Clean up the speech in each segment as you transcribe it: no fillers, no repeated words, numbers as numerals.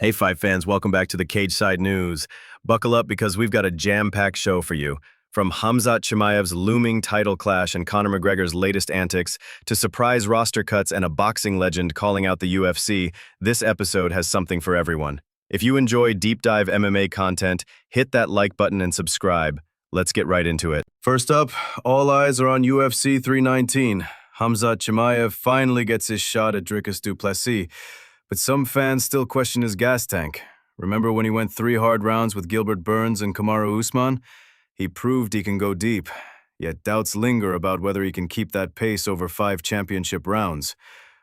Hey, Fight fans, welcome back to the Cage Side News. Buckle up because we've got a jam-packed show for you. From Khamzat Chimaev's looming title clash and Conor McGregor's latest antics to surprise roster cuts and a boxing legend calling out the UFC, this episode has something for everyone. If you enjoy deep dive MMA content, hit that like button and subscribe. Let's get right into it. First up, all eyes are on UFC 319. Khamzat Chimaev finally gets his shot at Dricus du Plessis, but some fans still question his gas tank. Remember when he went 3 hard rounds with Gilbert Burns and Kamaru Usman? He proved he can go deep, yet doubts linger about whether he can keep that pace over 5 championship rounds.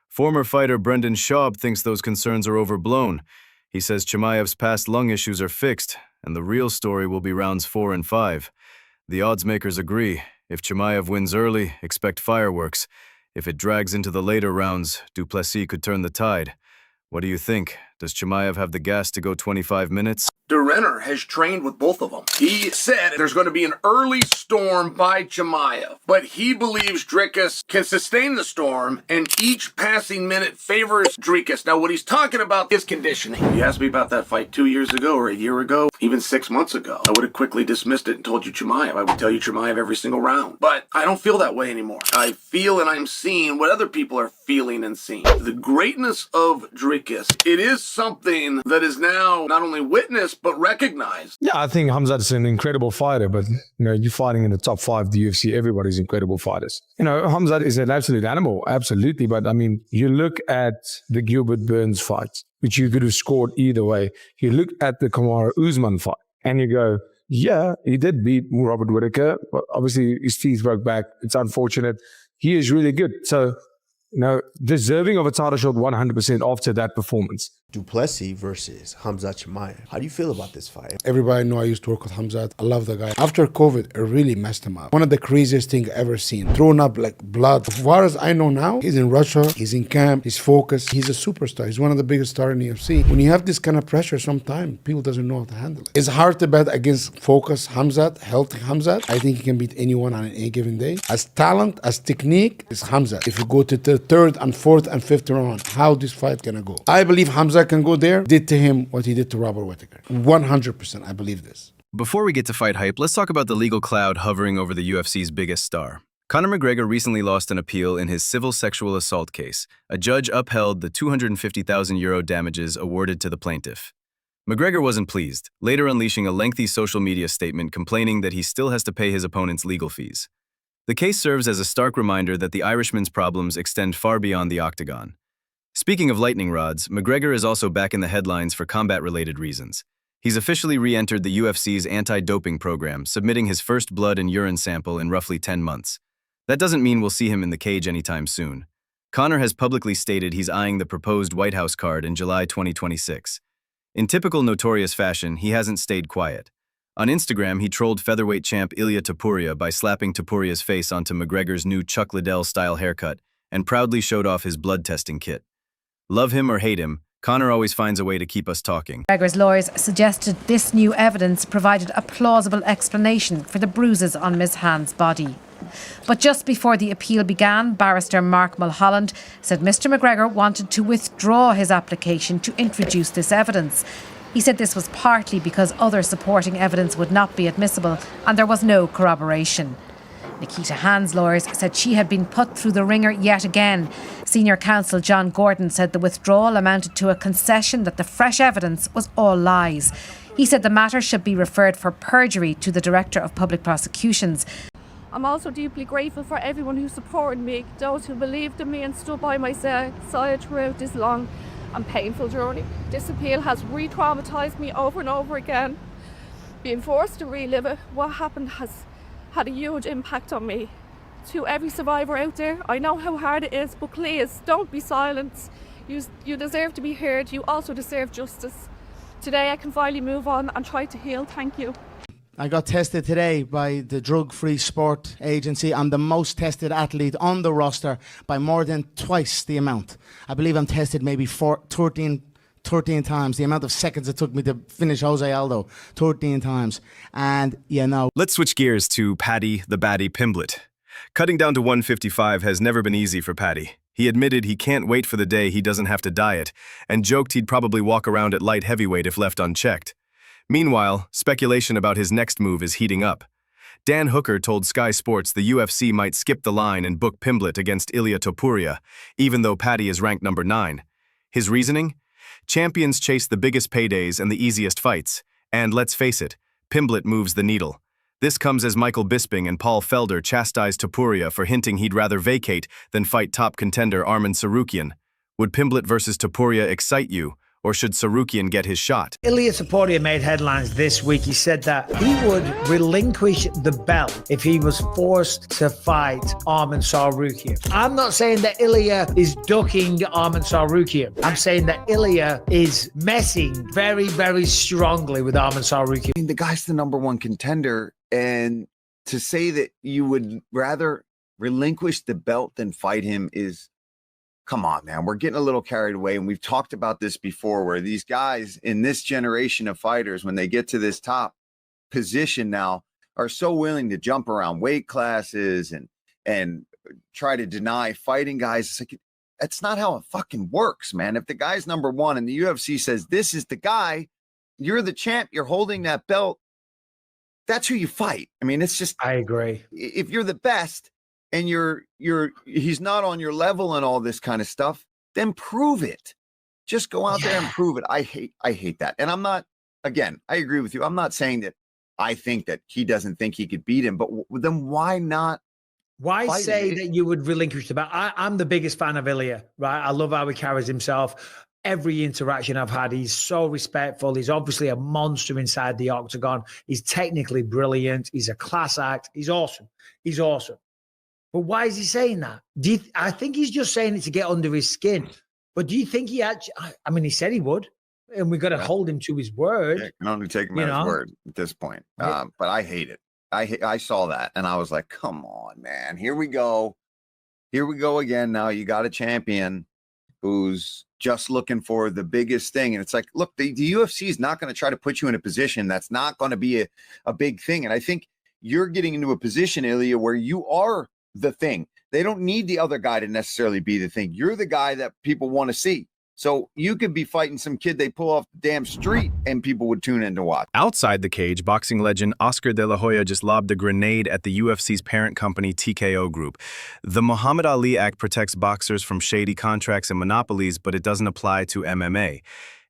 Former fighter Brendan Schaub thinks those concerns are overblown. He says Chimaev's past lung issues are fixed, and the real story will be rounds 4 and 5. The odds makers agree. If Chimaev wins early, expect fireworks. If it drags into the later rounds, du Plessis could turn the tide. What do you think? Does Chimaev have the gas to go 25 minutes? De Renner has trained with both of them. He said there's going to be an early storm by Chimaev, but he believes Dricus can sustain the storm, and each passing minute favors Dricus. Now, what he's talking about is conditioning. You asked me about that fight 2 years ago or a year ago, even 6 months ago. I would have quickly dismissed it and told you Chimaev. I would tell you Chimaev every single round. But I don't feel that way anymore. I feel and I'm seeing what other people are feeling and seeing. The greatness of Dricus, it is something that is now not only witnessed, but recognized. Yeah, I think Khamzat is an incredible fighter, but you're fighting in the top 5 of the UFC. Everybody's incredible fighters. Khamzat is an absolute animal, absolutely. But I mean, you look at the Gilbert Burns fight, which you could have scored either way. You look at the Kamaru Usman fight, and you go, yeah, he did beat Robert Whittaker, but obviously his teeth broke back. It's unfortunate. He is really good. So, deserving of a title shot 100% after that performance. Du Plessis versus Khamzat Chimaev. How do you feel about this fight? Everybody know I used to work with Khamzat. I love the guy. After COVID, it really messed him up. One of the craziest things I ever seen. Throwing up like blood. As far as I know now, he's in Russia. He's in camp. He's focused. He's a superstar. He's one of the biggest stars in the UFC. When you have this kind of pressure, sometimes people doesn't know how to handle it. It's hard to bet against focused Khamzat, healthy Khamzat. I think he can beat anyone on any given day. As talent, as technique, it's Khamzat. If you go to the 3rd and 4th and 5th round, how this fight gonna go? I believe Khamzat can go there. Did to him what he did to Robert Whittaker. 100%, I believe this. Before we get to fight hype, let's talk about the legal cloud hovering over the UFC's biggest star. Conor McGregor recently lost an appeal in his civil sexual assault case. A judge upheld the €250,000 damages awarded to the plaintiff. McGregor wasn't pleased, later unleashing a lengthy social media statement complaining that he still has to pay his opponent's legal fees. The case serves as a stark reminder that the Irishman's problems extend far beyond the octagon. Speaking of lightning rods, McGregor is also back in the headlines for combat-related reasons. He's officially re-entered the UFC's anti-doping program, submitting his first blood and urine sample in roughly 10 months. That doesn't mean we'll see him in the cage anytime soon. Conor has publicly stated he's eyeing the proposed White House card in July 2026. In typical Notorious fashion, he hasn't stayed quiet. On Instagram, he trolled featherweight champ Ilia Topuria by slapping Topuria's face onto McGregor's new Chuck Liddell-style haircut and proudly showed off his blood testing kit. Love him or hate him, Conor always finds a way to keep us talking. McGregor's lawyers suggested this new evidence provided a plausible explanation for the bruises on Ms. Hand's body. But just before the appeal began, barrister Mark Mulholland said Mr. McGregor wanted to withdraw his application to introduce this evidence. He said this was partly because other supporting evidence would not be admissible and there was no corroboration. Nikita Hand's lawyers said she had been put through the ringer yet again. Senior counsel John Gordon said the withdrawal amounted to a concession that the fresh evidence was all lies. He said the matter should be referred for perjury to the Director of Public Prosecutions. I'm also deeply grateful for everyone who supported me, those who believed in me and stood by my side throughout this long and painful journey. This appeal has re-traumatised me over and over again. Being forced to relive it, what happened has had a huge impact on me. To every survivor out there, I know how hard it is, but please don't be silent. You deserve to be heard. You also deserve justice. Today I can finally move on and try to heal. Thank you. I got tested today by the Drug-Free Sport Agency. I'm the most tested athlete on the roster by more than twice the amount. I believe I'm tested maybe 13 times the amount of seconds it took me to finish Jose Aldo. 13 times. And, Let's switch gears to Paddy the Baddy Pimblett. Cutting down to 155 has never been easy for Paddy. He admitted he can't wait for the day he doesn't have to diet, and joked he'd probably walk around at light heavyweight if left unchecked. Meanwhile, speculation about his next move is heating up. Dan Hooker told Sky Sports the UFC might skip the line and book Pimblett against Ilia Topuria, even though Paddy is ranked number 9. His reasoning? Champions chase the biggest paydays and the easiest fights. And let's face it, Pimblett moves the needle. This comes as Michael Bisping and Paul Felder chastised Topuria for hinting he'd rather vacate than fight top contender Arman Tsarukyan. Would Pimblett versus Topuria excite you, or should Tsarukyan get his shot? Ilia Topuria made headlines this week. He said that he would relinquish the belt if he was forced to fight Arman Tsarukyan. I'm not saying that Ilia is ducking Arman Tsarukyan. I'm saying that Ilia is messing very, very strongly with Arman Tsarukyan. I mean, the guy's the #1 contender, and to say that you would rather relinquish the belt than fight him is, come on, man. We're getting a little carried away, and we've talked about this before, where these guys in this generation of fighters, when they get to this top position now, are so willing to jump around weight classes and try to deny fighting guys. It's like, that's not how it fucking works, man. If the guy's #1 and the UFC says, this is the guy, you're the champ, you're holding that belt, that's who you fight. I mean, it's just, I agree. If you're the best and he's not on your level and all this kind of stuff, then prove it. Just go out there and prove it. I hate that. And I'm not, again, I agree with you. I'm not saying that I think that he doesn't think he could beat him, but then why not? Why say that you would relinquish the belt? I'm the biggest fan of Ilia, right? I love how he carries himself. Every interaction I've had, he's so respectful. He's obviously a monster inside the octagon. He's technically brilliant. He's a class act. He's awesome. He's awesome. But why is he saying that? I think he's just saying it to get under his skin. But do you think he actually, I mean, he said he would, and we've got to hold him to his word. Yeah, can only take him at his word at this point. But I hate it. I saw that and I was like, come on, man, here we go. Here we go again. Now you got a champion who's just looking for the biggest thing. And it's like, look, the UFC is not going to try to put you in a position that's not going to be a big thing. And I think you're getting into a position, Ilia, where you are the thing. They don't need the other guy to necessarily be the thing. You're the guy that people want to see. So you could be fighting some kid they pull off the damn street and people would tune in to watch. Outside the cage, boxing legend Oscar De La Hoya just lobbed a grenade at the UFC's parent company TKO Group. The Muhammad Ali Act protects boxers from shady contracts and monopolies, but it doesn't apply to MMA.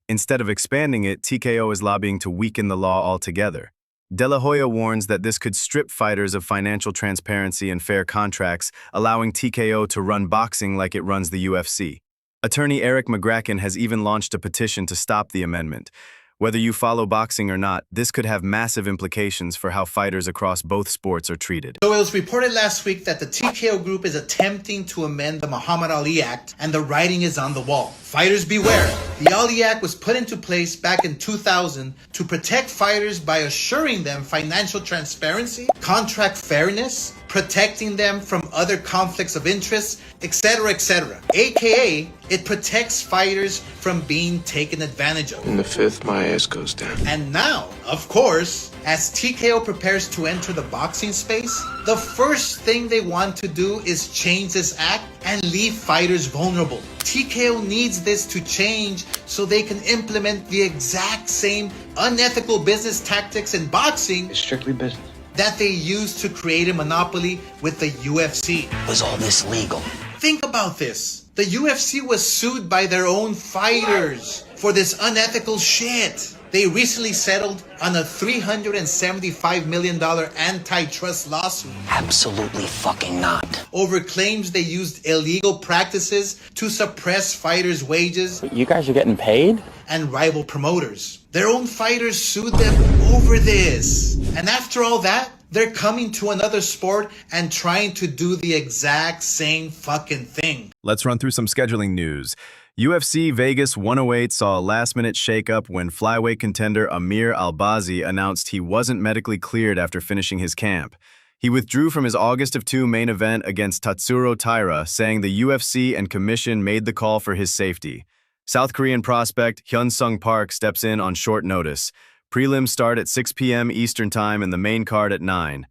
Instead of expanding it, TKO is lobbying to weaken the law altogether. De La Hoya warns that this could strip fighters of financial transparency and fair contracts, allowing TKO to run boxing like it runs the UFC. Attorney Eric McGracken has even launched a petition to stop the amendment. Whether you follow boxing or not, this could have massive implications for how fighters across both sports are treated. So it was reported last week that the TKO Group is attempting to amend the Muhammad Ali Act, and the writing is on the wall. Fighters beware. The Ali Act was put into place back in 2000 to protect fighters by assuring them financial transparency, contract fairness, protecting them from other conflicts of interest, etc., etc. AKA, it protects fighters from being taken advantage of. In the fifth, my ass goes down. And now, of course, as TKO prepares to enter the boxing space, the first thing they want to do is change this act and leave fighters vulnerable. TKO needs this to change so they can implement the exact same unethical business tactics in boxing. It's strictly business. That they used to create a monopoly with the UFC. Was all this legal? Think about this. The UFC was sued by their own fighters for this unethical shit. They recently settled on a $375 million antitrust lawsuit. Absolutely fucking not. Over claims they used illegal practices to suppress fighters' wages. You guys are getting paid? And rival promoters. Their own fighters sued them over this. And after all that, they're coming to another sport and trying to do the exact same fucking thing. Let's run through some scheduling news. UFC Vegas 108 saw a last-minute shakeup when flyweight contender Amir Albazi announced he wasn't medically cleared after finishing his camp. He withdrew from his August of 2 main event against Tatsuro Taira, saying the UFC and commission made the call for his safety. South Korean prospect Hyun-Sung Park steps in on short notice. Prelims start at 6 p.m. Eastern Time and the main card at 9.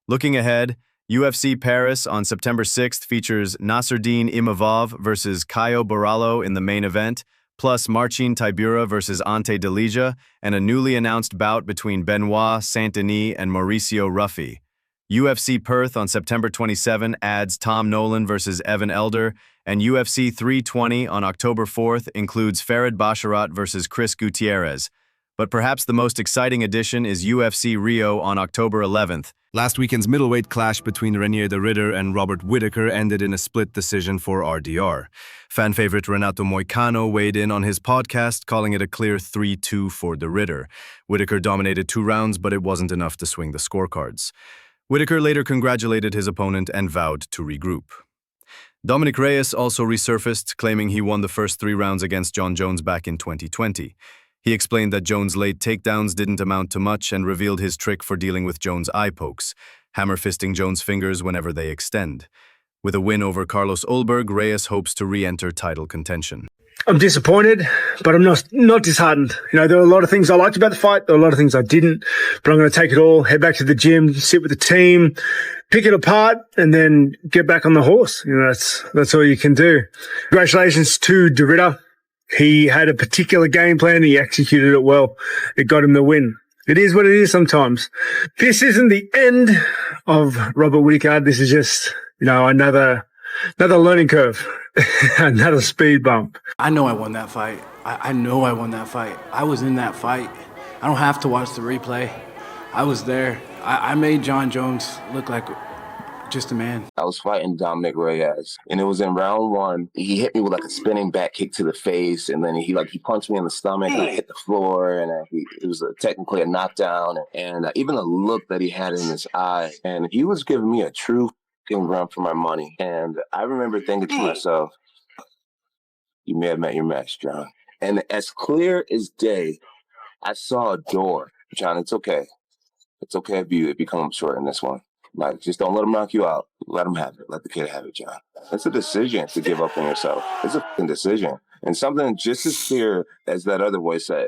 Looking ahead, UFC Paris on September 6th features Nasruddin Imavov versus Caio Borralho in the main event, plus Marcin Tybura versus Ante Delija, and a newly announced bout between Benoit Saint-Denis and Mauricio Ruffi. UFC Perth on September 27 adds Tom Nolan versus Evan Elder, and UFC 320 on October 4th includes Farid Basharat versus Chris Gutierrez. But perhaps the most exciting addition is UFC Rio on October 11th. Last weekend's middleweight clash between Renier de Ridder and Robert Whittaker ended in a split decision for RDR. Fan favorite Renato Moicano weighed in on his podcast, calling it a clear 3-2 for de Ridder. Whittaker dominated 2 rounds, but it wasn't enough to swing the scorecards. Whittaker later congratulated his opponent and vowed to regroup. Dominic Reyes also resurfaced, claiming he won the first 3 rounds against John Jones back in 2020. He explained that Jones' late takedowns didn't amount to much and revealed his trick for dealing with Jones' eye pokes, hammer-fisting Jones' fingers whenever they extend. With a win over Carlos Ulberg, Reyes hopes to re-enter title contention. I'm disappointed, but I'm not disheartened. You know, there were a lot of things I liked about the fight. There were a lot of things I didn't, but I'm going to take it all, head back to the gym, sit with the team, pick it apart, and then get back on the horse. You know, that's all you can do. Congratulations to de Ridder. He had a particular game plan. He executed it well. It got him the win. It is what it is sometimes. This isn't the end of Robert Whittaker. This is just, you know, another learning curve, another speed bump. I know I won that fight. I know I won that fight. I was in that fight. I don't have to watch the replay. I was there. I made John Jones look like just a man. I was fighting Dominic Reyes, and it was in round 1. He hit me with like a spinning back kick to the face, and then he punched me in the stomach, and I hit the floor, and it was technically a knockdown, and even the look that he had in his eye, and he was giving me a true run for my money. And I remember thinking to myself, you may have met your match, John. And as clear as day, I saw a door. John, it's okay. It's okay if you come up short in this one. Like, just don't let him knock you out. Let him have it. Let the kid have it, John. It's a decision to give up on yourself. It's a fucking decision. And something just as clear as that other voice said,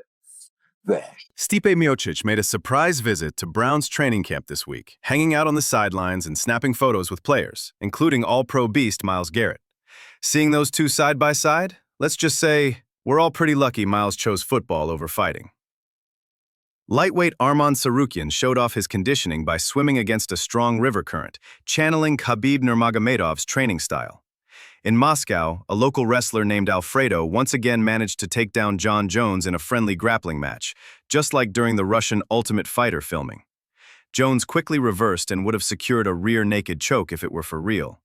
that. Stipe Miocic made a surprise visit to Brown's training camp this week, hanging out on the sidelines and snapping photos with players, including all-pro beast Myles Garrett. Seeing those two side by side, let's just say we're all pretty lucky Myles chose football over fighting. Lightweight Arman Sarukian showed off his conditioning by swimming against a strong river current, channeling Khabib Nurmagomedov's training style. In Moscow, a local wrestler named Alfredo once again managed to take down John Jones in a friendly grappling match, just like during the Russian Ultimate Fighter filming. Jones quickly reversed and would have secured a rear naked choke if it were for real.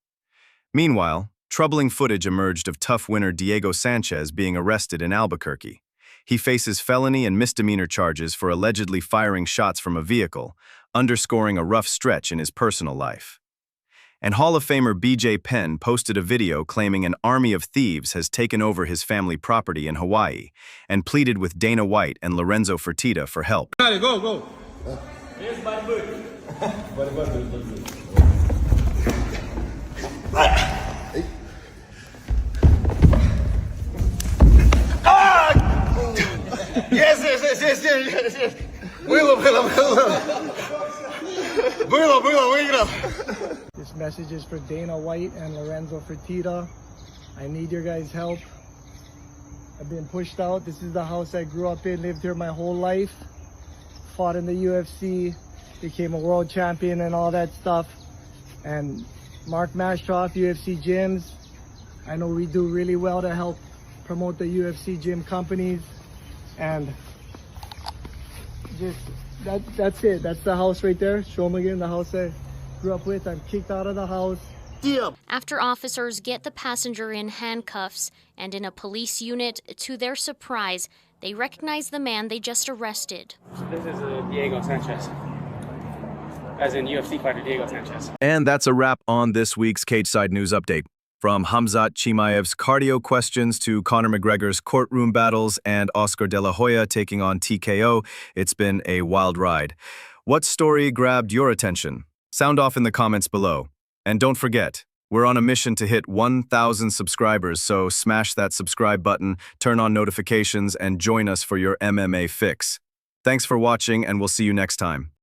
Meanwhile, troubling footage emerged of tough winner Diego Sanchez being arrested in Albuquerque. He faces felony and misdemeanor charges for allegedly firing shots from a vehicle, underscoring a rough stretch in his personal life. And Hall of Famer BJ Penn posted a video claiming an army of thieves has taken over his family property in Hawaii and pleaded with Dana White and Lorenzo Fertitta for help. Go. Yes. Было, выиграл. This message is for Dana White and Lorenzo Fertitta. I need your guys' help. I've been pushed out. This is the house I grew up in, lived here my whole life. Fought in the UFC, became a world champion and all that stuff. And Mark Mashtroff, UFC Gyms. I know we do really well to help promote the UFC gym companies. And just that's it. That's the house right there. Show them again, the house I grew up with. I'm kicked out of the house. After officers get the passenger in handcuffs and in a police unit, to their surprise, they recognize the man they just arrested. This is Diego Sanchez, as in UFC fighter Diego Sanchez. And that's a wrap on this week's Cageside News Update. From Khamzat Chimaev's cardio questions to Conor McGregor's courtroom battles and Oscar De La Hoya taking on TKO, it's been a wild ride. What story grabbed your attention? Sound off in the comments below. And don't forget, we're on a mission to hit 1,000 subscribers, so smash that subscribe button, turn on notifications, and join us for your MMA fix. Thanks for watching, and we'll see you next time.